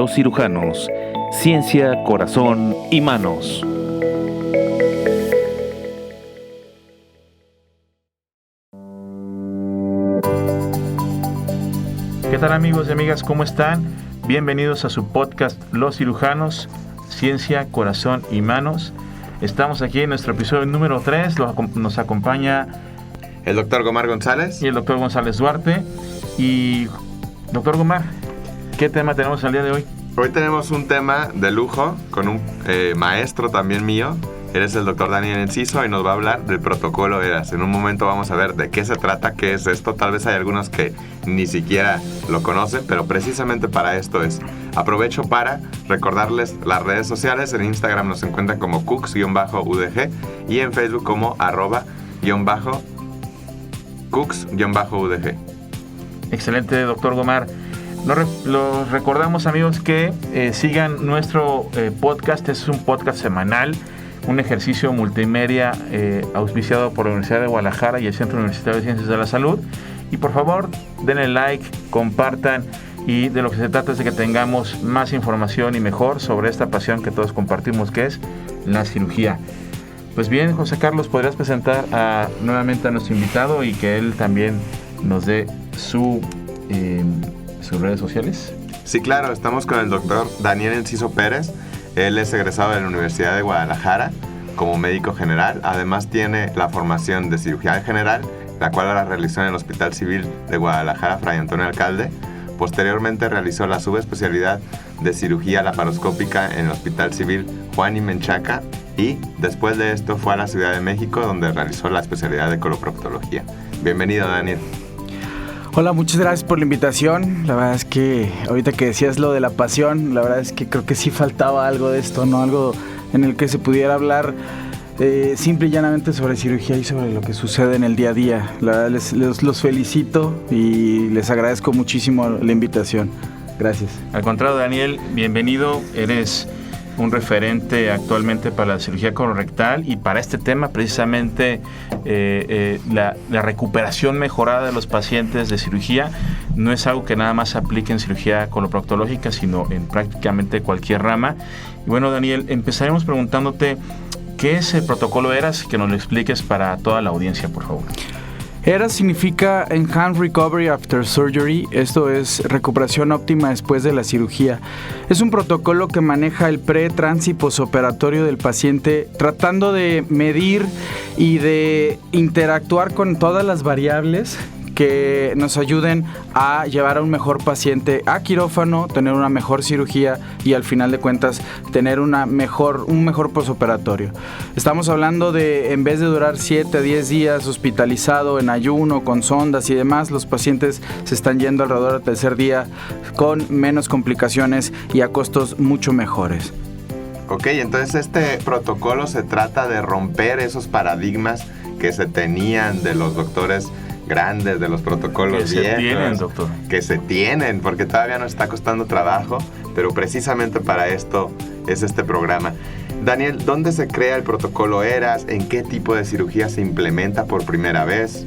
Los Cirujanos, ciencia, corazón y manos. ¿Qué tal, amigos y amigas? ¿Cómo están? Bienvenidos a su podcast Los Cirujanos, ciencia, corazón y manos. Estamos aquí en nuestro episodio número 3. Nos acompaña el doctor Gomar González y el doctor González Duarte. Y, doctor Gomar, ¿qué tema tenemos el día de hoy? Hoy tenemos un tema de lujo con un maestro también mío. Él es el doctor Daniel Enciso y nos va a hablar del protocolo ERAS. En un momento vamos a ver de qué se trata, qué es esto. Tal vez hay algunos que ni siquiera lo conocen, pero precisamente para esto es. Aprovecho para recordarles las redes sociales. En Instagram nos encuentran como cooks-udg y en Facebook como @cooks-udg. Excelente, doctor Gomar. Los recordamos, amigos, que sigan nuestro podcast. Es un podcast semanal, un ejercicio multimedia auspiciado por la Universidad de Guadalajara y el Centro Universitario de Ciencias de la Salud. Y por favor, denle like, compartan, y de lo que se trata es de que tengamos más información y mejor sobre esta pasión que todos compartimos, que es la cirugía. Pues bien, José Carlos, ¿podrías presentar nuevamente a nuestro invitado y que él también nos dé sus redes sociales? Sí, claro, estamos con el doctor Daniel Enciso Pérez. Él es egresado de la Universidad de Guadalajara como médico general. Además tiene la formación de cirugía general, la cual la realizó en el Hospital Civil de Guadalajara, Fray Antonio Alcalde. Posteriormente realizó la subespecialidad de cirugía laparoscópica en el Hospital Civil Juan y Menchaca, y después de esto fue a la Ciudad de México, donde realizó la especialidad de coloproctología. Bienvenido, Daniel. Hola, muchas gracias por la invitación. La verdad es que ahorita que decías lo de la pasión, la verdad es que creo que sí faltaba algo de esto, ¿no? Algo en el que se pudiera hablar simple y llanamente sobre cirugía y sobre lo que sucede en el día a día. La verdad los felicito y les agradezco muchísimo la invitación. Gracias. Al contrario, Daniel, bienvenido. Eres un referente actualmente para la cirugía colorectal y para este tema precisamente la recuperación mejorada de los pacientes de cirugía no es algo que nada más se aplique en cirugía coloproctológica, sino en prácticamente cualquier rama. Y bueno, Daniel, empezaremos preguntándote ¿qué es el protocolo ERAS? Que nos lo expliques para toda la audiencia, por favor. ERAS significa Enhanced Recovery After Surgery, esto es recuperación óptima después de la cirugía. Es un protocolo que maneja el pre, trans y posoperatorio del paciente, tratando de medir y de interactuar con todas las variables que nos ayuden a llevar a un mejor paciente a quirófano, tener una mejor cirugía y al final de cuentas tener un mejor posoperatorio. Estamos hablando de, en vez de durar 7 a 10 días hospitalizado en ayuno, con sondas y demás, los pacientes se están yendo alrededor del tercer día con menos complicaciones y a costos mucho mejores. Ok, entonces este protocolo se trata de romper esos paradigmas que se tenían de los doctores grandes, de los protocolos que se tienen, porque todavía nos está costando trabajo, pero precisamente para esto es este programa. Daniel, ¿dónde se crea el protocolo ERAS? ¿En qué tipo de cirugía se implementa por primera vez?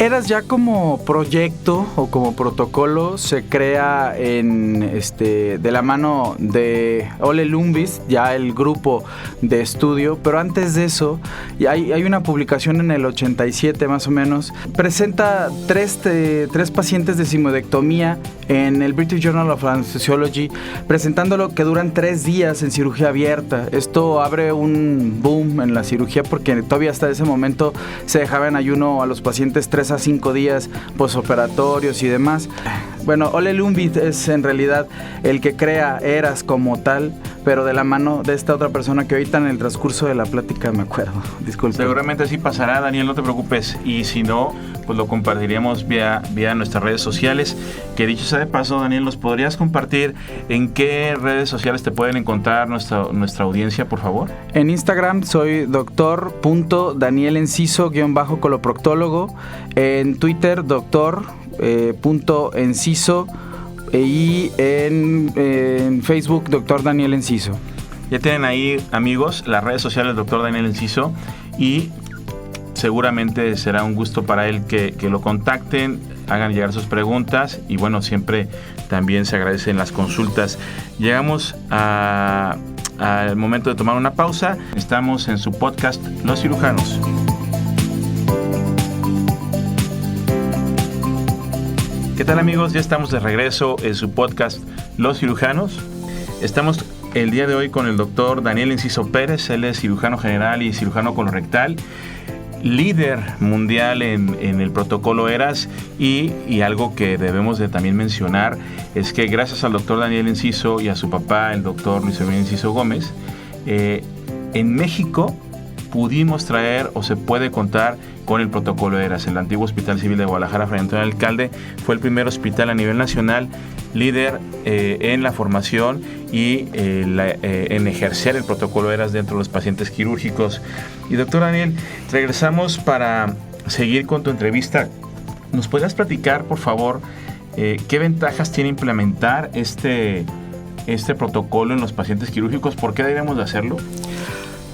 ERAS ya como proyecto o como protocolo se crea de la mano de Ole Lundqvist, ya el grupo de estudio, pero antes de eso hay una publicación en el 87 más o menos, presenta tres pacientes de sigmoidectomía en el British Journal of Anesthesiology, presentándolo que duran 3 días en cirugía abierta. Esto abre un boom en la cirugía porque todavía hasta ese momento se dejaba en ayuno a los pacientes 3 a 5 días posoperatorios y demás. Bueno, Ole Lundqvist es en realidad el que crea ERAS como tal, pero de la mano de esta otra persona que ahorita en el transcurso de la plática me acuerdo. Disculpe. Seguramente sí pasará, Daniel, no te preocupes. Y si no, pues lo compartiremos vía nuestras redes sociales. Que dicho sea de paso, Daniel, ¿nos podrías compartir en qué redes sociales te pueden encontrar nuestra audiencia, por favor? En Instagram soy doctor.danielensiso_coloproctólogo. En Twitter, doctor.enciso. Y en Facebook, doctor Daniel Enciso. Ya tienen ahí, amigos, las redes sociales del doctor Daniel Enciso, y seguramente será un gusto para él que lo contacten. hagan llegar sus preguntas y bueno, siempre también se agradecen las consultas. Llegamos al momento de tomar una pausa. Estamos en su podcast Los Cirujanos. ¿Qué tal, amigos? Ya estamos de regreso en su podcast Los Cirujanos. Estamos el día de hoy con el doctor Daniel Enciso Pérez. Él es cirujano general y cirujano colorectal, líder mundial en el protocolo ERAS, y algo que debemos de también mencionar es que gracias al doctor Daniel Enciso y a su papá, el doctor Luis Emilio Enciso Gómez, en México pudimos traer o se puede contar con el protocolo ERAS. El antiguo Hospital Civil de Guadalajara, Fray Antonio Alcalde, fue el primer hospital a nivel nacional líder en la formación y en ejercer el protocolo ERAS dentro de los pacientes quirúrgicos. Y doctor Daniel, regresamos para seguir con tu entrevista. ¿Nos podrías platicar, por favor, qué ventajas tiene implementar este protocolo en los pacientes quirúrgicos? ¿Por qué deberíamos de hacerlo?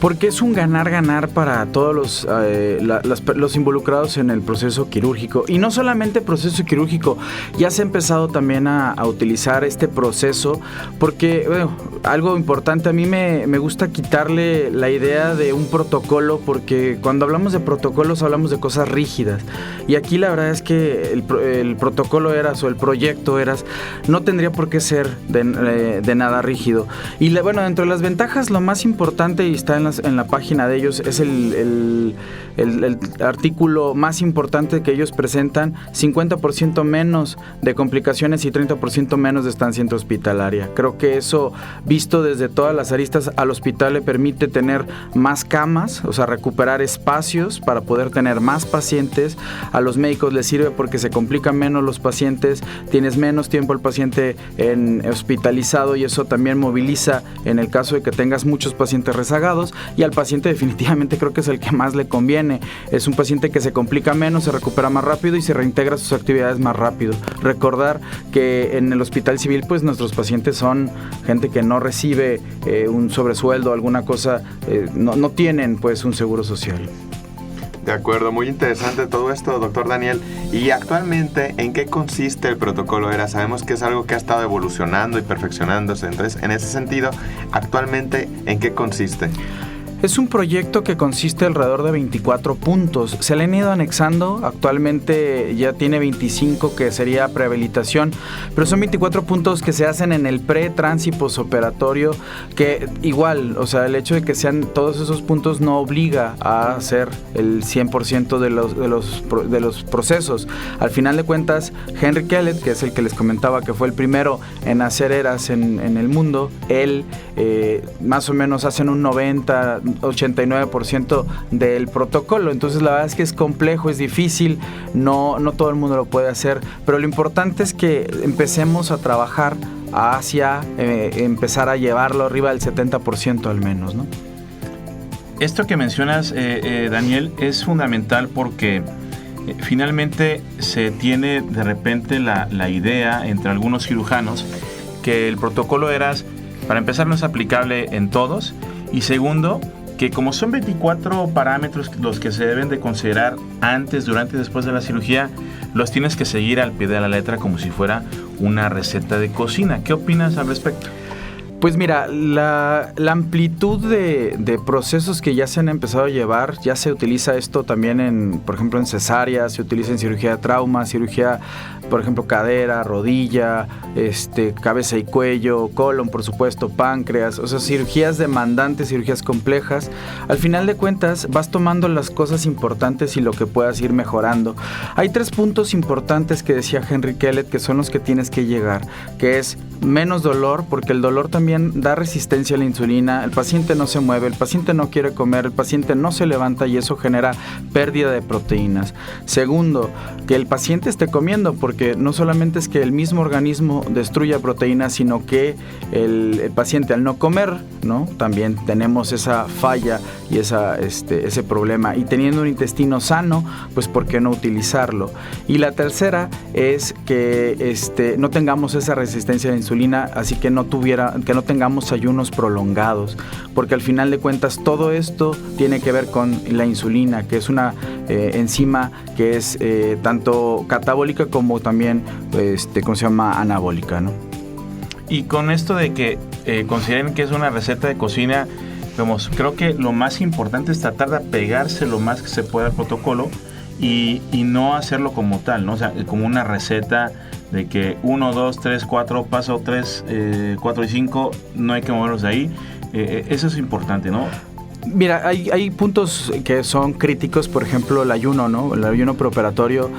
Porque es un ganar-ganar para todos los involucrados en el proceso quirúrgico. Y no solamente proceso quirúrgico, ya se ha empezado también a utilizar este proceso porque, bueno, algo importante, a mí me gusta quitarle la idea de un protocolo, porque cuando hablamos de protocolos hablamos de cosas rígidas. Y aquí la verdad es que el protocolo ERAS o el proyecto ERAS no tendría por qué ser de nada rígido. Y bueno, dentro de las ventajas, lo más importante, y está en la página de ellos, es el artículo más importante que ellos presentan: 50% menos de complicaciones y 30% menos de estancia intrahospitalaria. Creo que eso, visto desde todas las aristas, al hospital le permite tener más camas, o sea, recuperar espacios para poder tener más pacientes. A los médicos les sirve porque se complican menos los pacientes, tienes menos tiempo el paciente hospitalizado, y eso también moviliza en el caso de que tengas muchos pacientes rezagados. Y al paciente definitivamente creo que es el que más le conviene. Es un paciente que se complica menos, se recupera más rápido y se reintegra a sus actividades más rápido. Recordar que en el hospital civil, pues nuestros pacientes son gente que no recibe un sobresueldo o alguna cosa, no tienen pues un seguro social. De acuerdo, muy interesante todo esto, doctor Daniel. Y actualmente, ¿en qué consiste el protocolo ERAS? Sabemos que es algo que ha estado evolucionando y perfeccionándose. Entonces, en ese sentido, actualmente, ¿en qué consiste? Es un proyecto que consiste alrededor de 24 puntos. Se le han ido anexando, actualmente ya tiene 25 que sería prehabilitación, pero son 24 puntos que se hacen en el pre, trans y posoperatorio, que igual, o sea, el hecho de que sean todos esos puntos no obliga a hacer el 100% de los procesos. Al final de cuentas, Henry Kellett, que es el que les comentaba que fue el primero en hacer ERAS en el mundo, él más o menos hacen un 89% del protocolo. Entonces la verdad es que es complejo, es difícil, no todo el mundo lo puede hacer, pero lo importante es que empecemos a trabajar hacia empezar a llevarlo arriba del 70% al menos, ¿no? Esto que mencionas, Daniel, es fundamental porque finalmente se tiene de repente la idea entre algunos cirujanos que el protocolo ERAS, para empezar, no es aplicable en todos, y segundo, que como son 24 parámetros los que se deben de considerar antes, durante y después de la cirugía, los tienes que seguir al pie de la letra como si fuera una receta de cocina. ¿Qué opinas al respecto? Pues mira, la amplitud de procesos que ya se han empezado a llevar, ya se utiliza esto también por ejemplo, en cesárea, se utiliza en cirugía de trauma, cirugía, por ejemplo, cadera, rodilla, cabeza y cuello, colon, por supuesto, páncreas, o sea, cirugías demandantes, cirugías complejas. Al final de cuentas, vas tomando las cosas importantes y lo que puedas ir mejorando. Hay 3 puntos importantes que decía Henry Kellett, que son los que tienes que llegar, que es menos dolor, porque el dolor también da resistencia a la insulina, el paciente no se mueve, el paciente no quiere comer, el paciente no se levanta y eso genera pérdida de proteínas. Segundo, que el paciente esté comiendo, porque no solamente es que el mismo organismo destruya proteínas, sino que el paciente al no comer, ¿no? También tenemos esa falla y ese problema. Y teniendo un intestino sano, pues ¿por qué no utilizarlo? Y la tercera es que no tengamos esa resistencia a la insulina, así que no tengamos ayunos prolongados, porque al final de cuentas todo esto tiene que ver con la insulina, que es una enzima que es tanto catabólica como también, ¿cómo se llama? Anabólica, ¿no? Y con esto de que consideren que es una receta de cocina, vamos, creo que lo más importante es tratar de apegarse lo más que se pueda al protocolo y no hacerlo como tal, ¿no? O sea, como una receta de que 1, 2, 3, 4, paso 3, 4 y 5, no hay que moverlos de ahí. Eso es importante, ¿no? Mira, hay puntos que son críticos, por ejemplo el ayuno, ¿no? El ayuno preoperatorio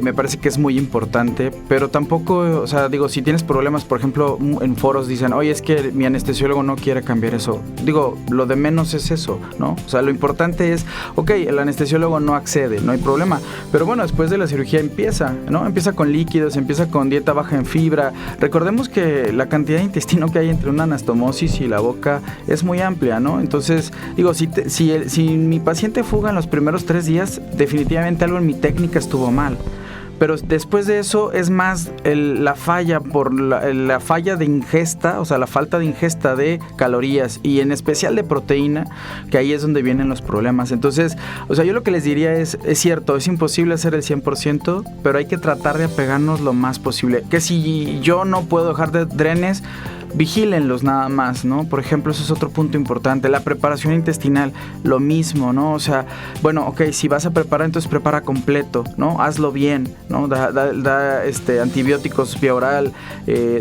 me parece que es muy importante, pero tampoco, o sea, digo, si tienes problemas, por ejemplo, en foros dicen, oye, es que mi anestesiólogo no quiere cambiar eso. Digo, lo de menos es eso, ¿no? O sea, lo importante es, ok, el anestesiólogo no accede, no hay problema, pero bueno, después de la cirugía empieza, ¿no? Empieza con líquidos, empieza con dieta baja en fibra. Recordemos que la cantidad de intestino que hay entre una anastomosis y la boca es muy amplia, ¿no? Entonces, digo, si mi paciente fuga en los primeros 3 días, definitivamente algo en mi técnica estuvo mal. Pero después de eso es más la falla por la falla de ingesta, o sea, la falta de ingesta de calorías y en especial de proteína, que ahí es donde vienen los problemas. Entonces, o sea, yo lo que les diría es cierto, es imposible hacer el 100%, pero hay que tratar de apegarnos lo más posible. Que si yo no puedo dejar de drenes, vigílenlos nada más, ¿no? Por ejemplo, ese es otro punto importante. La preparación intestinal, lo mismo, ¿no? O sea, bueno, ok, si vas a preparar, entonces prepara completo, ¿no? Hazlo bien, ¿no? Da antibióticos vía oral,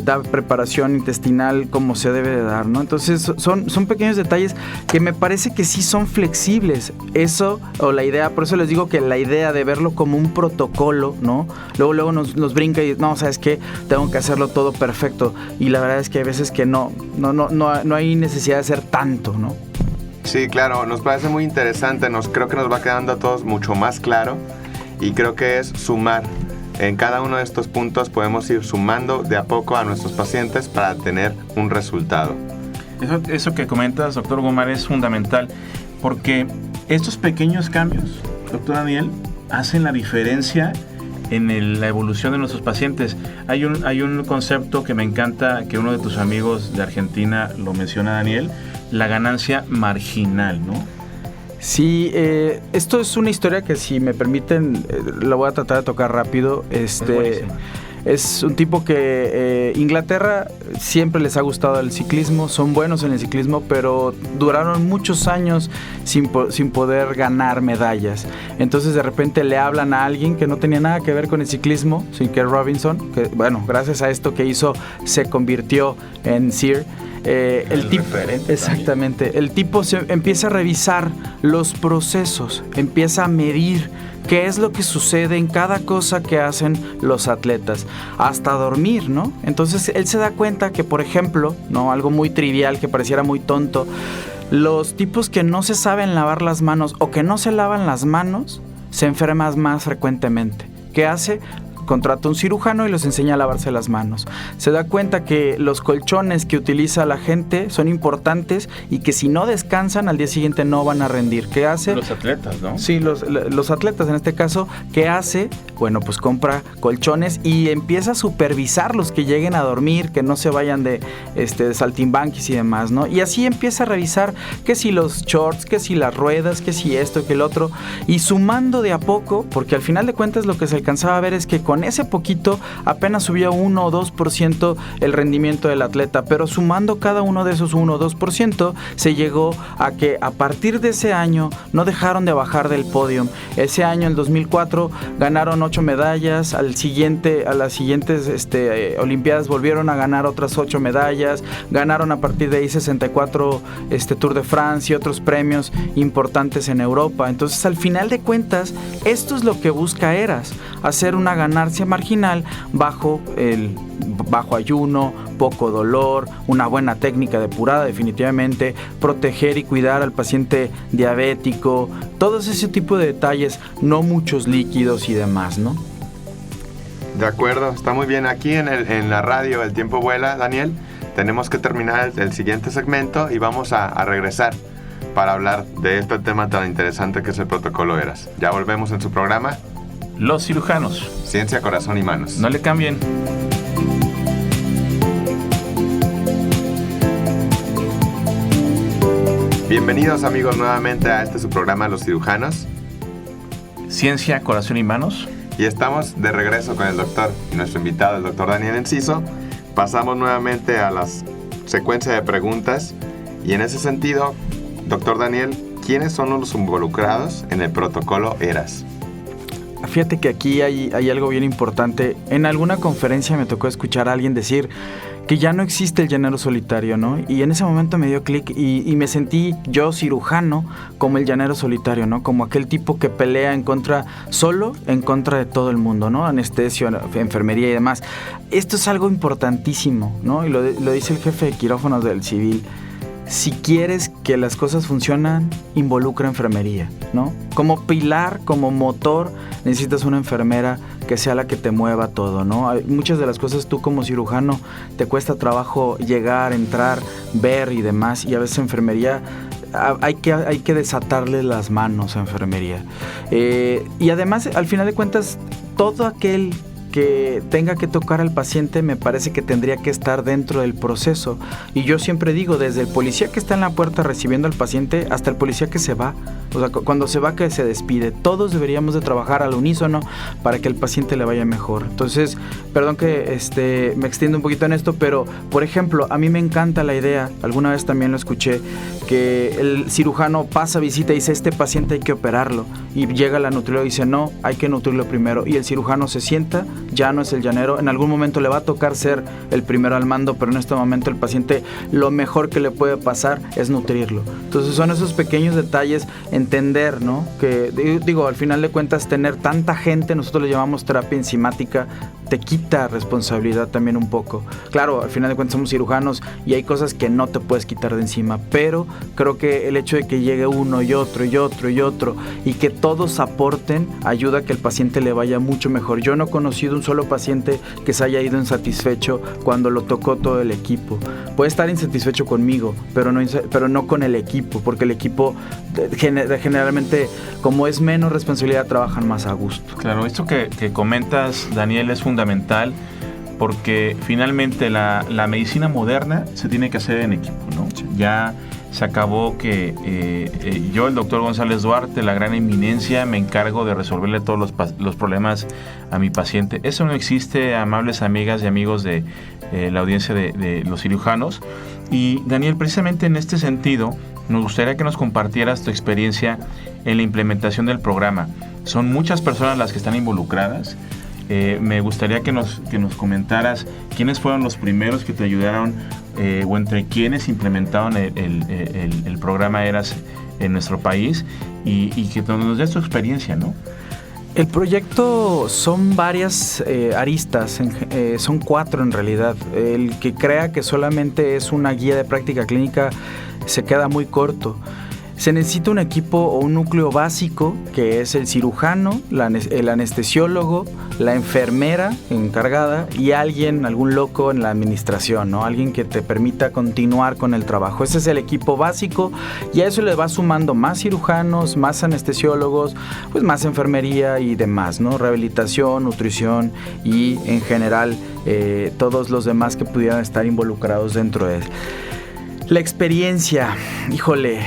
da preparación intestinal como se debe de dar, ¿no? Entonces, son pequeños detalles que me parece que sí son flexibles. Eso, o la idea, por eso les digo que la idea de verlo como un protocolo, ¿no? Luego nos brinca y, no, ¿sabes qué? Tengo que hacerlo todo perfecto. Y la verdad es que a veces que no hay necesidad de hacer tanto, ¿no? Sí, claro, nos parece muy interesante, creo que nos va quedando a todos mucho más claro y creo que es sumar. En cada uno de estos puntos podemos ir sumando de a poco a nuestros pacientes para tener un resultado. Eso que comentas, doctor Gomar, es fundamental porque estos pequeños cambios, doctor Daniel, hacen la diferencia en la evolución de nuestros pacientes. Hay un concepto que me encanta, que uno de tus amigos de Argentina lo menciona, Daniel, la ganancia marginal, ¿no? Sí, esto es una historia que, si me permiten, la voy a tratar de tocar rápido. Es un tipo que Inglaterra siempre les ha gustado el ciclismo, son buenos en el ciclismo, pero duraron muchos años sin poder ganar medallas. Entonces de repente le hablan a alguien que no tenía nada que ver con el ciclismo, que Robinson, que bueno, gracias a esto que hizo se convirtió en Sir. El tipo, exactamente, también. El tipo empieza a revisar los procesos, empieza a medir qué es lo que sucede en cada cosa que hacen los atletas, hasta dormir, ¿no? Entonces él se da cuenta que, por ejemplo, ¿no? Algo muy trivial que pareciera muy tonto, los tipos que no se saben lavar las manos o que no se lavan las manos se enferman más frecuentemente. ¿Qué hace? Contrata un cirujano y los enseña a lavarse las manos. Se da cuenta que los colchones que utiliza la gente son importantes y que si no descansan al día siguiente no van a rendir. ¿Qué hace? Los atletas, ¿no? Sí, los atletas en este caso. ¿Qué hace? Bueno, pues compra colchones y empieza a supervisar los que lleguen a dormir, que no se vayan de saltimbanquis y demás, ¿no? Y así empieza a revisar que si los shorts, que si las ruedas, que si esto, que el otro, y sumando de a poco, porque al final de cuentas lo que se alcanzaba a ver es que con ese poquito apenas subía 1 o 2% el rendimiento del atleta, pero sumando cada uno de esos 1 o 2% se llegó a que a partir de ese año no dejaron de bajar del podio. Ese año, el 2004, ganaron 8 medallas, a las siguientes Olimpiadas volvieron a ganar otras 8 medallas, ganaron a partir de ahí 64 Tour de France y otros premios importantes en Europa. Entonces, al final de cuentas, esto es lo que busca Eras, hacer una ganancia marginal bajo ayuno, poco dolor, una buena técnica depurada definitivamente, proteger y cuidar al paciente diabético, todo ese tipo de detalles, no muchos líquidos y demás, ¿no? De acuerdo, está muy bien. Aquí en la radio El Tiempo Vuela, Daniel, tenemos que terminar el siguiente segmento y vamos a regresar para hablar de este tema tan interesante que es el protocolo Eras. Ya volvemos en su programa Los Cirujanos. Ciencia, corazón y manos. No le cambien. Bienvenidos amigos nuevamente a su programa Los Cirujanos. Ciencia, corazón y manos. Y estamos de regreso con el doctor y nuestro invitado, el doctor Daniel Enciso. Pasamos nuevamente a la secuencia de preguntas y en ese sentido, doctor Daniel, ¿quiénes son los involucrados en el protocolo ERAS? Fíjate que aquí hay algo bien importante. En alguna conferencia me tocó escuchar a alguien decir que ya no existe el llanero solitario, ¿no? Y en ese momento me dio clic y me sentí yo cirujano como el llanero solitario, ¿no? Como aquel tipo que pelea solo en contra de todo el mundo, ¿no? Anestesia, enfermería y demás. Esto es algo importantísimo, ¿no? Y lo dice el jefe de quirófanos del civil. Si quieres que las cosas funcionan, involucra enfermería, ¿no? Como pilar, como motor, necesitas una enfermera que sea la que te mueva todo, ¿no? Muchas de las cosas tú como cirujano te cuesta trabajo llegar, entrar, ver y demás, y a veces enfermería hay que desatarle las manos a enfermería. Y además, al final de cuentas, todo aquel que tenga que tocar al paciente me parece que tendría que estar dentro del proceso. Y yo siempre digo, desde el policía que está en la puerta recibiendo al paciente hasta el policía que se va, o sea, cuando se va, que se despide, todos deberíamos de trabajar al unísono para que el paciente le vaya mejor. Entonces, perdón que me extiendo un poquito en esto, pero por ejemplo, a mí me encanta la idea, alguna vez también lo escuché, que el cirujano pasa visita y dice, este paciente hay que operarlo, y llega la nutrióloga y dice, no, hay que nutrirlo primero, y el cirujano se sienta, ya no es el llanero, en algún momento le va a tocar ser el primero al mando, pero en este momento el paciente lo mejor que le puede pasar es nutrirlo. Entonces son esos pequeños detalles, entender, ¿no? Que digo, al final de cuentas, tener tanta gente, nosotros le llamamos terapia enzimática, te quita responsabilidad también un poco. Claro, al final de cuentas somos cirujanos y hay cosas que no te puedes quitar de encima, pero creo que el hecho de que llegue uno y otro y otro y otro y que todos aporten ayuda a que el paciente le vaya mucho mejor. Yo no he conocido un solo paciente que se haya ido insatisfecho cuando lo tocó todo el equipo. Puede estar insatisfecho conmigo, pero no con el equipo, porque el equipo generalmente, como es menos responsabilidad, trabajan más a gusto. Claro, esto que comentas, Daniel, es fundamental porque finalmente la medicina moderna se tiene que hacer en equipo, ¿no? Sí. Ya se acabó que yo, el doctor González Duarte, la gran eminencia, me encargo de resolverle todos los problemas a mi paciente. Eso no existe, amables amigas y amigos de la audiencia de los cirujanos. Y Daniel, precisamente en este sentido, nos gustaría que nos compartieras tu experiencia en la implementación del programa. Son muchas personas las que están involucradas. Me gustaría que nos comentaras quiénes fueron los primeros que te ayudaron o entre quienes implementaron el programa ERAS en nuestro país y que nos des tu experiencia, ¿no? El proyecto son varias aristas, son 4 en realidad. El que crea que solamente es una guía de práctica clínica se queda muy corto. Se necesita un equipo o un núcleo básico que es el cirujano, el anestesiólogo, la enfermera encargada y algún loco en la administración, ¿no? Alguien que te permita continuar con el trabajo. Ese es el equipo básico y a eso le va sumando más cirujanos, más anestesiólogos, pues más enfermería y demás, ¿no? Rehabilitación, nutrición y en general todos los demás que pudieran estar involucrados dentro de él. La experiencia, híjole,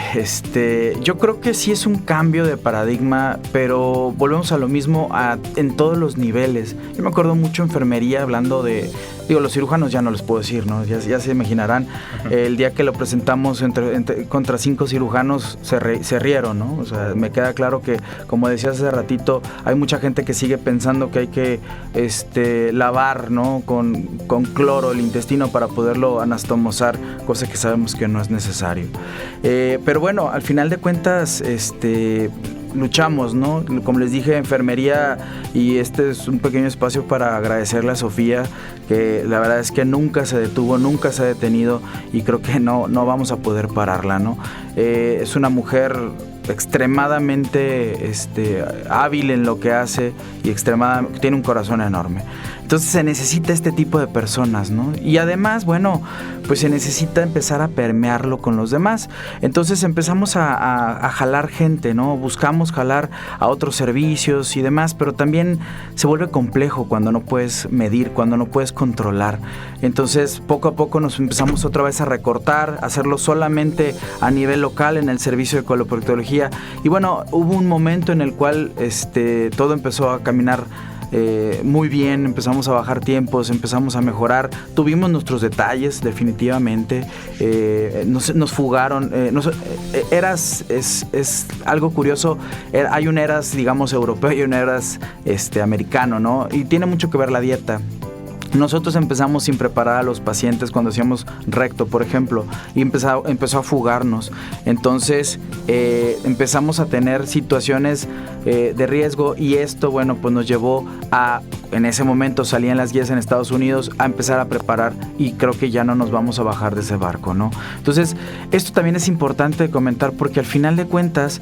yo creo que sí es un cambio de paradigma, pero volvemos a lo mismo en todos los niveles. Yo me acuerdo mucho enfermería hablando de, los cirujanos ya no les puedo decir, ¿no? Ya se imaginarán, el día que lo presentamos contra 5 cirujanos se rieron, ¿no? O sea, me queda claro que, como decías hace ratito, hay mucha gente que sigue pensando que hay que lavar, ¿no? Con cloro el intestino para poderlo anastomosar, cosa que sabemos que no es necesario. Pero bueno, al final de cuentas, luchamos, ¿no? Como les dije, enfermería, y este es un pequeño espacio para agradecerle a Sofía, que la verdad es que nunca se detuvo, nunca se ha detenido y creo que no vamos a poder pararla, ¿no? Es una mujer extremadamente hábil en lo que hace y tiene un corazón enorme. Entonces se necesita este tipo de personas, ¿no? Y además, bueno, pues se necesita empezar a permearlo con los demás. Entonces empezamos a jalar gente, ¿no? Buscamos jalar a otros servicios y demás, pero también se vuelve complejo cuando no puedes medir, cuando no puedes controlar. Entonces poco a poco nos empezamos otra vez a recortar, a hacerlo solamente a nivel local en el servicio de coloproctología. Y bueno, hubo un momento en el cual todo empezó a caminar muy bien, empezamos a bajar tiempos, empezamos a mejorar, tuvimos nuestros detalles definitivamente, nos fugaron, Eras es algo curioso, hay un Eras digamos europeo y un Eras americano, ¿no? Y tiene mucho que ver la dieta. Nosotros empezamos sin preparar a los pacientes cuando hacíamos recto, por ejemplo, y empezó a fugarnos. Entonces empezamos a tener situaciones de riesgo y esto, bueno, pues nos llevó a, en ese momento salían las guías en Estados Unidos, a empezar a preparar y creo que ya no nos vamos a bajar de ese barco, ¿no? Entonces, esto también es importante comentar porque al final de cuentas,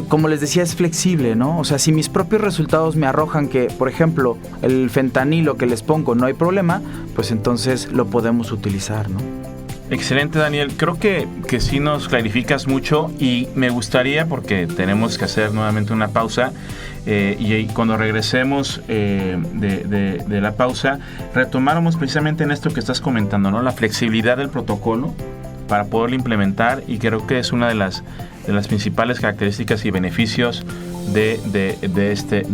como les decía, es flexible, ¿no? O sea, si mis propios resultados me arrojan que, por ejemplo, el fentanilo que les pongo no hay problema, pues entonces lo podemos utilizar, ¿no? Excelente, Daniel. Creo que sí nos clarificas mucho y me gustaría, porque tenemos que hacer nuevamente una pausa, y cuando regresemos de la pausa, retomáramos precisamente en esto que estás comentando, ¿no? La flexibilidad del protocolo para poderlo implementar, y creo que es una de las principales características y beneficios de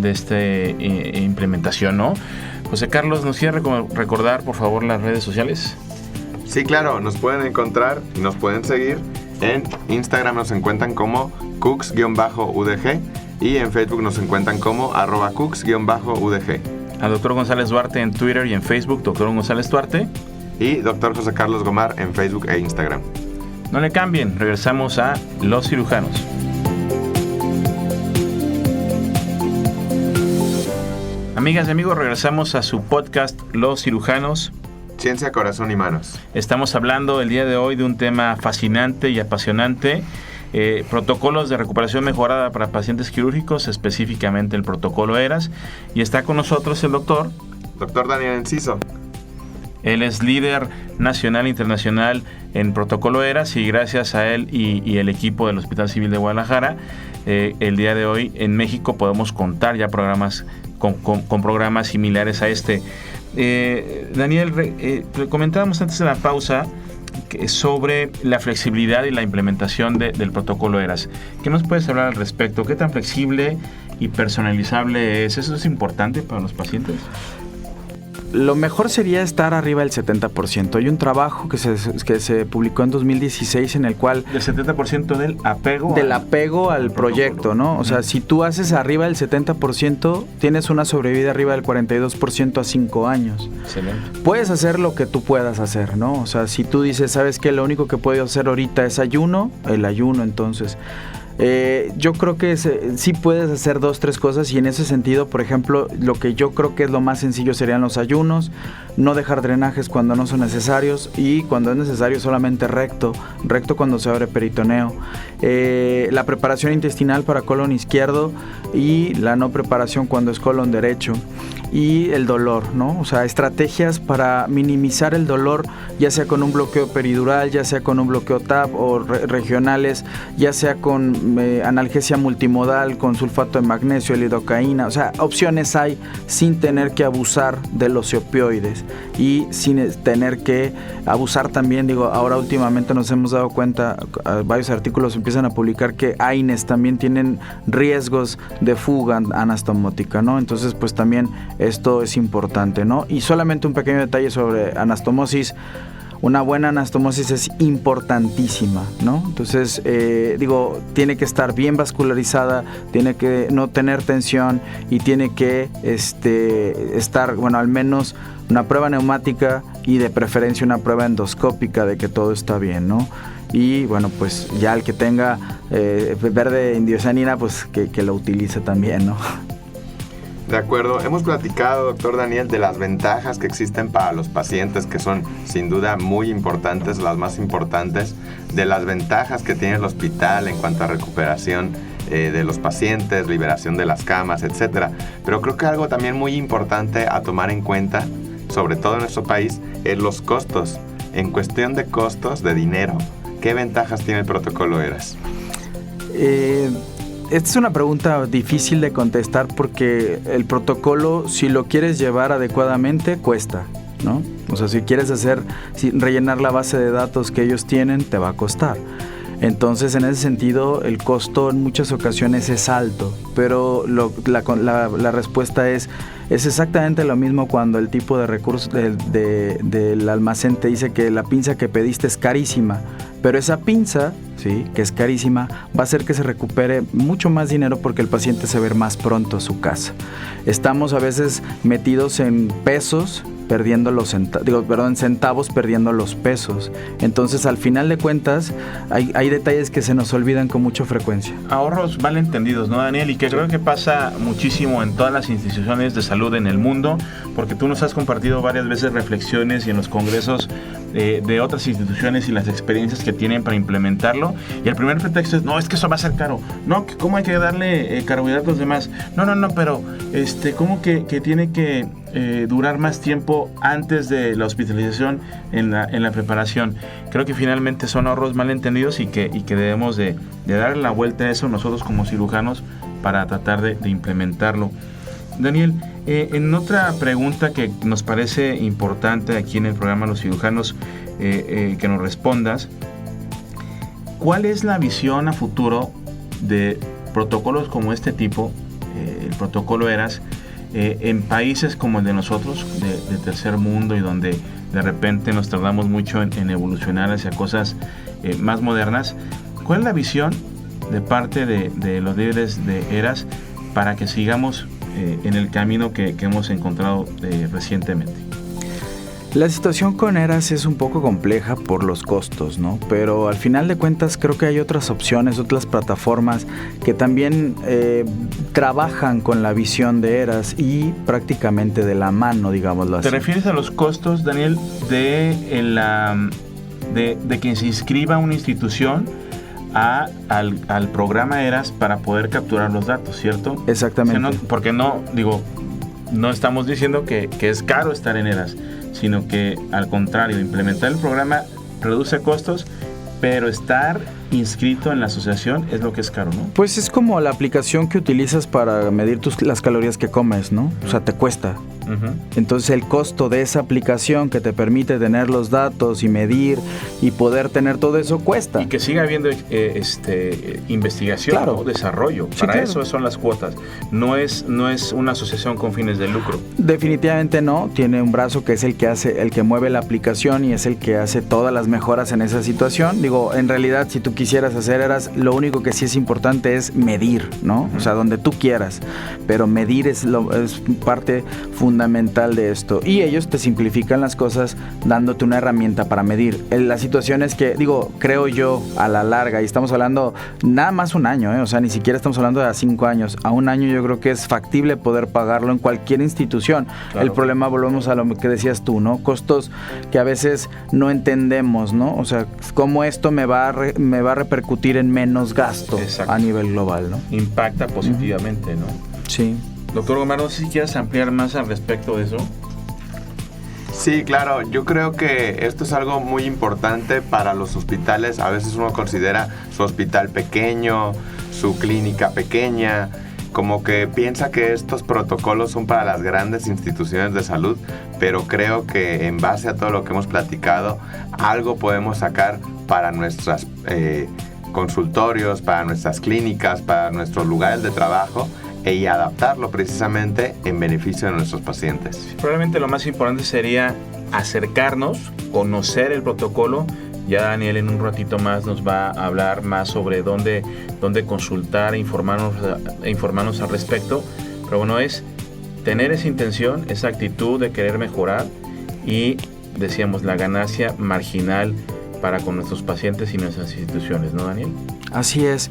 esta implementación, ¿no? José Carlos, ¿nos quiere recordar, por favor, las redes sociales? Sí, claro, nos pueden encontrar y nos pueden seguir. En Instagram nos encuentran como cooks-udg y en Facebook nos encuentran como @cooks-udg. Al Dr. González Duarte en Twitter y en Facebook, Dr. González Duarte. Y Dr. José Carlos Gomar en Facebook e Instagram. No le cambien, regresamos a Los Cirujanos. Amigas y amigos, regresamos a su podcast Los Cirujanos. Ciencia, corazón y manos. Estamos hablando el día de hoy de un tema fascinante y apasionante. Protocolos de recuperación mejorada para pacientes quirúrgicos, específicamente el protocolo ERAS. Y está con nosotros el doctor Daniel Enciso. Él es líder nacional e internacional en protocolo ERAS y gracias a él y el equipo del Hospital Civil de Guadalajara, el día de hoy en México podemos contar ya programas con programas similares a este. Daniel, comentábamos antes de la pausa sobre la flexibilidad y la implementación del protocolo ERAS. ¿Qué nos puedes hablar al respecto? ¿Qué tan flexible y personalizable es? ¿Eso es importante para los pacientes? Lo mejor sería estar arriba del 70%. Hay un trabajo que se publicó en 2016 en el cual... ¿Del 70% del apego? Del apego al proyecto, ¿no? O sea, si tú haces arriba del 70%, tienes una sobrevida arriba del 42% a 5 años. Excelente. Puedes hacer lo que tú puedas hacer, ¿no? O sea, si tú dices, ¿sabes qué? Lo único que puedo hacer ahorita es ayuno, el ayuno, entonces... yo creo que sí puedes hacer 2-3 cosas y en ese sentido, por ejemplo, lo que yo creo que es lo más sencillo serían los ayunos, no dejar drenajes cuando no son necesarios y cuando es necesario solamente recto cuando se abre peritoneo, la preparación intestinal para colon izquierdo y la no preparación cuando es colon derecho y el dolor, ¿no? O sea, estrategias para minimizar el dolor, ya sea con un bloqueo peridural, ya sea con un bloqueo TAP o regionales, ya sea con analgesia multimodal, con sulfato de magnesio, lidocaína. O sea, opciones hay sin tener que abusar de los opioides y sin tener que abusar también, digo, ahora últimamente nos hemos dado cuenta, varios artículos empiezan a publicar que AINES también tienen riesgos de fuga anastomótica, ¿no? Entonces, pues también esto es importante, ¿no? Y solamente un pequeño detalle sobre anastomosis. Una buena anastomosis es importantísima, ¿no? Entonces, tiene que estar bien vascularizada, tiene que no tener tensión y tiene que estar, bueno, al menos una prueba neumática y de preferencia una prueba endoscópica de que todo está bien, ¿no? Y bueno, pues ya el que tenga verde indiosanina, pues que lo utilice también, ¿no? De acuerdo, hemos platicado, doctor Daniel, de las ventajas que existen para los pacientes, que son sin duda muy importantes, las más importantes, de las ventajas que tiene el hospital en cuanto a recuperación de los pacientes, liberación de las camas, etc. Pero creo que algo también muy importante a tomar en cuenta, sobre todo en nuestro país, es los costos. En cuestión de costos, de dinero, ¿qué ventajas tiene el protocolo ERAS? Esta es una pregunta difícil de contestar porque el protocolo, si lo quieres llevar adecuadamente, cuesta, ¿no? O sea, si quieres rellenar la base de datos que ellos tienen, te va a costar. Entonces, en ese sentido, el costo en muchas ocasiones es alto, pero la respuesta es exactamente lo mismo cuando el tipo de recursos del almacén te dice que la pinza que pediste es carísima, pero esa pinza, sí, que es carísima, va a hacer que se recupere mucho más dinero porque el paciente se va a ir más pronto a su casa. Estamos a veces metidos en pesos, perdiendo en centavos, perdiendo los pesos. Entonces, al final de cuentas, hay detalles que se nos olvidan con mucha frecuencia. Ahorros mal entendidos, ¿no, Daniel? Y que creo que pasa muchísimo en todas las instituciones de salud en el mundo, porque tú nos has compartido varias veces reflexiones y en los congresos de otras instituciones y las experiencias que tienen para implementarlo. Y el primer pretexto es, no, es que eso va a ser caro. No, ¿cómo hay que darle carbohidratos a los demás? No, pero ¿cómo que tiene que durar más tiempo antes de la hospitalización en la preparación? Creo que finalmente son ahorros mal entendidos y que debemos de darle la vuelta a eso nosotros como cirujanos para tratar de implementarlo. Daniel, en otra pregunta que nos parece importante aquí en el programa Los Cirujanos, que nos respondas, ¿cuál es la visión a futuro de protocolos como este tipo, el protocolo ERAS, en países como el de nosotros, de tercer mundo, y donde de repente nos tardamos mucho en evolucionar hacia cosas más modernas? ¿Cuál es la visión de parte de los líderes de ERAS para que sigamos en el camino que hemos encontrado recientemente? La situación con ERAS es un poco compleja por los costos, ¿no? Pero al final de cuentas creo que hay otras opciones, otras plataformas que también trabajan con la visión de ERAS y prácticamente de la mano, digámoslo así. ¿Te refieres a los costos, Daniel, de quien se inscriba a una institución al programa ERAS para poder capturar los datos, ¿cierto? Exactamente. O sea, porque no estamos diciendo que es caro estar en ERAS, sino que al contrario, implementar el programa reduce costos, pero estar inscrito en la asociación es lo que es caro, ¿no? Pues es como la aplicación que utilizas para medir las calorías que comes, ¿no? O sea, te cuesta. Uh-huh. Entonces el costo de esa aplicación que te permite tener los datos y medir y poder tener todo eso cuesta. Y que siga habiendo investigación, claro, o desarrollo. Sí, para claro. Eso son las cuotas. No es una asociación con fines de lucro. Definitivamente no. Tiene un brazo que es el que mueve la aplicación y es el que hace todas las mejoras en esa situación. Digo, en realidad, si tú quisieras hacer ERAS, lo único que sí es importante es medir, ¿no? O sea, donde tú quieras. Pero medir es parte fundamental de esto. Y ellos te simplifican las cosas dándote una herramienta para medir. La situación es que, creo yo, a la larga, y estamos hablando nada más un año, o sea, ni siquiera estamos hablando de 5 años. A un año yo creo que es factible poder pagarlo en cualquier institución. Claro. El problema, volvemos a lo que decías tú, ¿no? Costos que a veces no entendemos, ¿no? O sea, cómo esto me va a repercutir en menos gasto. Exacto. A nivel global, ¿no? Impacta positivamente, ¿no? Sí. Doctor Gomar, no sé si quieres ampliar más al respecto de eso. Sí, claro. Yo creo que esto es algo muy importante para los hospitales. A veces uno considera su hospital pequeño, su clínica pequeña, como que piensa que estos protocolos son para las grandes instituciones de salud, pero creo que en base a todo lo que hemos platicado, algo podemos sacar para nuestros consultorios, para nuestras clínicas, para nuestros lugares de trabajo, y adaptarlo precisamente en beneficio de nuestros pacientes. Probablemente lo más importante sería acercarnos, conocer el protocolo. Ya Daniel en un ratito más nos va a hablar más sobre dónde consultar e informarnos al respecto. Pero bueno, es tener esa intención, esa actitud de querer mejorar y, decíamos, la ganancia marginal para con nuestros pacientes y nuestras instituciones, ¿no, Daniel? Así es.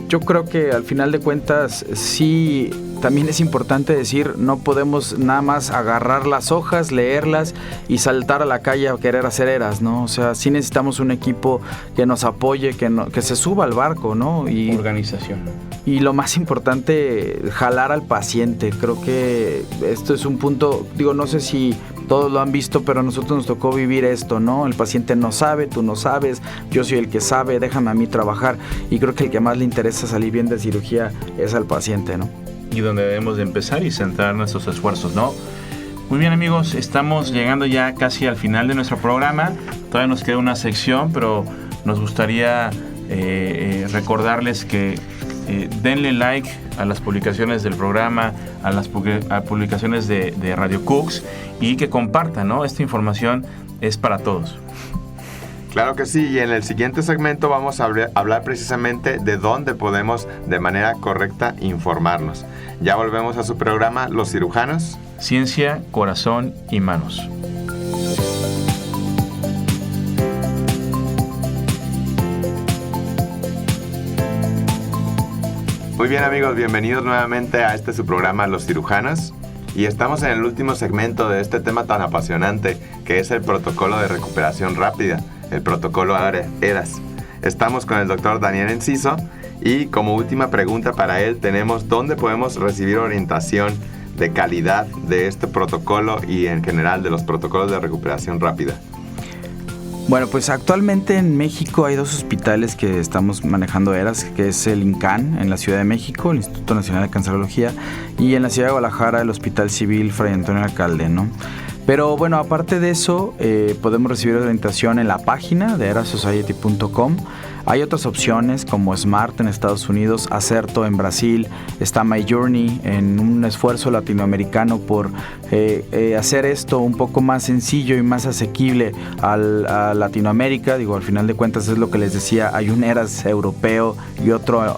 Yo creo que al final de cuentas sí también es importante decir, no podemos nada más agarrar las hojas, leerlas y saltar a la calle a querer hacer eras, ¿no? O sea, sí necesitamos un equipo que nos apoye, que se suba al barco, ¿no? Y organización. Y lo más importante, jalar al paciente. Creo que esto es un punto, digo, no sé si todos lo han visto, pero a nosotros nos tocó vivir esto, ¿no? El paciente no sabe, tú no sabes, yo soy el que sabe, déjame a mí trabajar. Y creo que el que más le interesa salir bien de cirugía es al paciente, ¿no? Y donde debemos de empezar y centrar nuestros esfuerzos, ¿no? Muy bien, amigos, estamos llegando ya casi al final de nuestro programa. Todavía nos queda una sección, pero nos gustaría recordarles que denle like a las publicaciones del programa, a las publicaciones de Radio Cooks, y que compartan, ¿no? Esta información es para todos. Claro que sí, y en el siguiente segmento vamos a hablar precisamente de dónde podemos de manera correcta informarnos. Ya volvemos a su programa Los Cirujanos. Ciencia, corazón y manos. Muy bien, amigos, bienvenidos nuevamente a su programa Los Cirujanos. Y estamos en el último segmento de este tema tan apasionante que es el protocolo de recuperación rápida, el protocolo ERAS. Estamos con el doctor Daniel Enciso y como última pregunta para él tenemos dónde podemos recibir orientación de calidad de este protocolo y en general de los protocolos de recuperación rápida. Bueno, pues actualmente en México hay 2 hospitales que estamos manejando ERAS, que es el INCAN en la Ciudad de México, el Instituto Nacional de Cancerología, y en la Ciudad de Guadalajara el Hospital Civil Fray Antonio Alcalde, ¿no? Pero bueno, aparte de eso, podemos recibir orientación en la página de erasociety.com. Hay otras opciones como Smart en Estados Unidos, Acerto en Brasil, está My Journey en un esfuerzo latinoamericano por hacer esto un poco más sencillo y más asequible a Latinoamérica. Digo, al final de cuentas es lo que les decía, hay un ERAS europeo y otro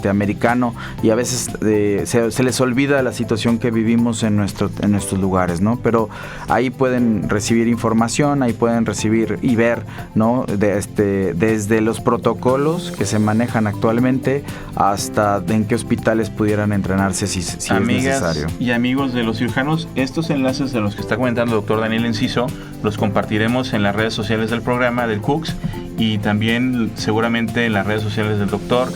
americano, y a veces se les olvida la situación que vivimos en nuestros lugares, ¿no? Pero ahí pueden recibir información, ahí pueden recibir y ver, ¿no? Desde los protocolos que se manejan actualmente hasta en qué hospitales pudieran entrenarse si Amigas es necesario. Y amigos de Los Cirujanos, estos enlaces de los que está comentando el doctor Daniel Enciso los compartiremos en las redes sociales del programa del Cooks y también seguramente en las redes sociales del doctor.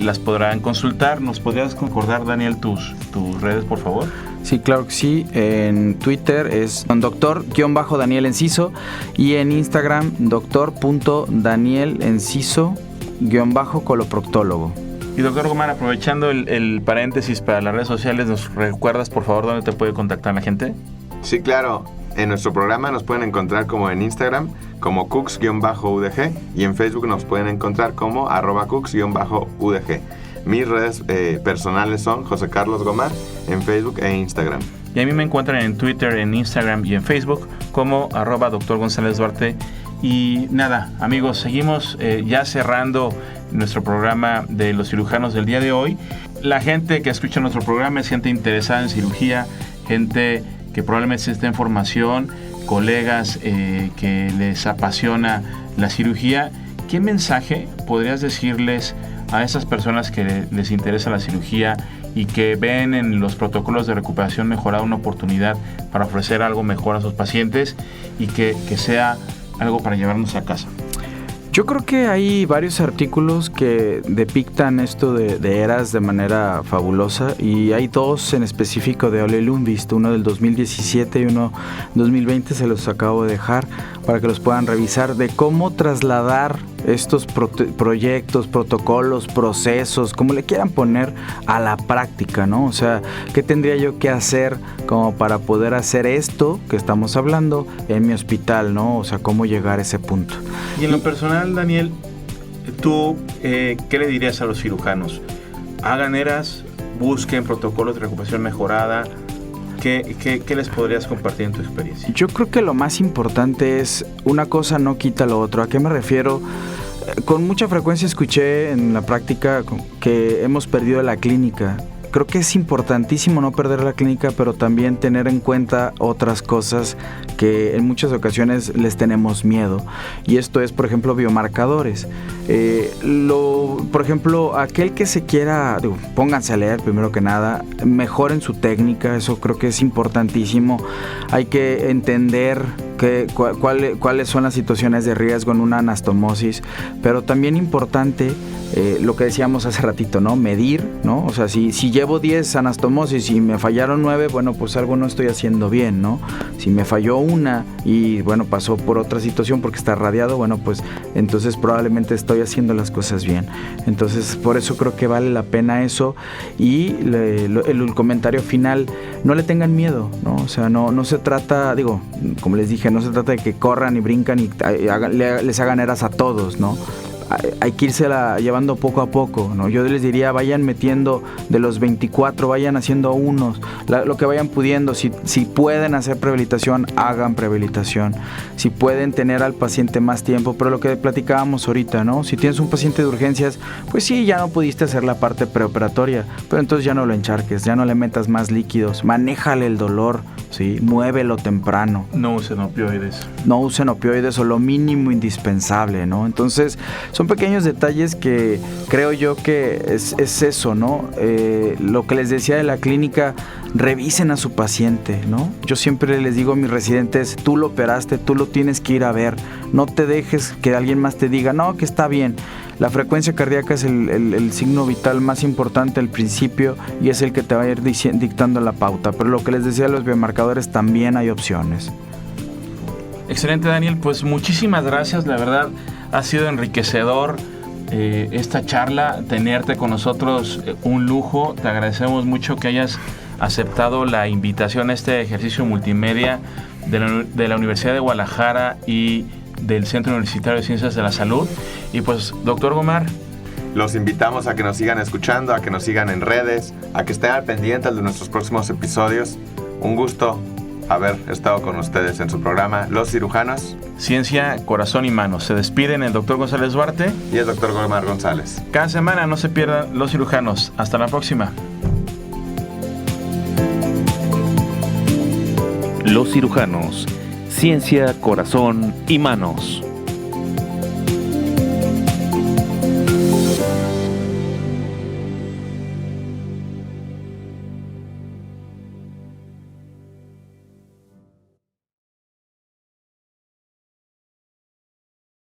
Las podrán consultar. ¿Nos podrías concordar, Daniel, tus redes, por favor? Sí, claro que sí. En Twitter es doctor-Daniel Enciso y en Instagram doctor.danielensiso_coloproctólogo. Y doctor Gomar, aprovechando el paréntesis para las redes sociales, ¿nos recuerdas, por favor, dónde te puede contactar la gente? Sí, claro. En nuestro programa nos pueden encontrar como en Instagram, como cooks-udg, y en Facebook nos pueden encontrar como @cooks-udg. Mis redes personales son José Carlos Gomar en Facebook e Instagram. Y a mí me encuentran en Twitter, en Instagram y en Facebook como @Dr. González Duarte. Y nada, amigos, seguimos ya cerrando nuestro programa de Los Cirujanos del día de hoy. La gente que escucha nuestro programa es gente interesada en cirugía, gente que probablemente esté en formación, colegas que les apasiona la cirugía. ¿Qué mensaje podrías decirles a esas personas que les interesa la cirugía y que ven en los protocolos de recuperación mejorada una oportunidad para ofrecer algo mejor a sus pacientes y que sea algo para llevarnos a casa? Yo creo que hay varios artículos que depictan esto de ERAS de manera fabulosa, y hay 2 en específico de Ole Lundqvist, uno del 2017 y uno 2020, se los acabo de dejar para que los puedan revisar, de cómo trasladar estos proyectos, protocolos, procesos, como le quieran poner, a la práctica, ¿no? O sea, ¿qué tendría yo que hacer como para poder hacer esto que estamos hablando en mi hospital, ¿no? O sea, cómo llegar a ese punto. Y en lo personal, Daniel, ¿tú qué le dirías a los cirujanos? Hagan ERAS, busquen protocolos de recuperación mejorada. ¿Qué les podrías compartir en tu experiencia? Yo creo que lo más importante es, una cosa no quita lo otro. ¿A qué me refiero? Con mucha frecuencia escuché en la práctica que hemos perdido la clínica. creo que es importantísimo no perder la clínica, pero también tener en cuenta otras cosas que en muchas ocasiones les tenemos miedo. Y esto es, por ejemplo, biomarcadores. Por ejemplo, aquel que se quiera, pónganse a leer primero que nada, mejoren su técnica, eso creo que es importantísimo. Hay que entender cuáles son las situaciones de riesgo en una anastomosis, pero también importante lo que decíamos hace ratito, ¿no? Medir, ¿no? O sea, si llevo 10 anastomosis y me fallaron 9, bueno, pues algo no estoy haciendo bien, ¿no? Si me falló una y, bueno, pasó por otra situación porque está radiado, bueno, pues entonces probablemente estoy haciendo las cosas bien. Entonces, por eso creo que vale la pena eso. Y el comentario final, no le tengan miedo, ¿no? O sea, no se trata, como les dije, no se trata de que corran y brincan y les hagan eras a todos, ¿no? Hay que irse llevando poco a poco, ¿no? Yo les diría, vayan metiendo de los 24, vayan haciendo unos, lo que vayan pudiendo. Si pueden hacer prehabilitación, hagan prehabilitación. Si pueden tener al paciente más tiempo, pero lo que platicábamos ahorita, ¿no? Si tienes un paciente de urgencias, pues sí, ya no pudiste hacer la parte preoperatoria, pero entonces ya no lo encharques, ya no le metas más líquidos, manéjale el dolor, ¿sí? Muévelo temprano. No usen opioides. No usen opioides o lo mínimo indispensable, ¿no? Entonces, son pequeños detalles que creo yo que es eso, ¿no? Lo que les decía de la clínica, revisen a su paciente, ¿no? Yo siempre les digo a mis residentes, tú lo operaste, tú lo tienes que ir a ver. No te dejes que alguien más te diga, no, que está bien. La frecuencia cardíaca es el signo vital más importante al principio y es el que te va a ir dictando la pauta. Pero lo que les decía de los biomarcadores, también hay opciones. Excelente, Daniel. Pues muchísimas gracias. La verdad, ha sido enriquecedor esta charla. Tenerte con nosotros, un lujo. Te agradecemos mucho que hayas aceptado la invitación a este ejercicio multimedia de la Universidad de Guadalajara y del Centro Universitario de Ciencias de la Salud. Y pues, doctor Gomar, los invitamos a que nos sigan escuchando, a que nos sigan en redes, a que estén al pendiente de nuestros próximos episodios. Un gusto haber estado con ustedes en su programa Los Cirujanos. Ciencia, Corazón y Manos. Se despiden el doctor González Duarte y el doctor Gomar González. Cada semana no se pierdan Los Cirujanos. Hasta la próxima. Los Cirujanos. Ciencia, Corazón y Manos.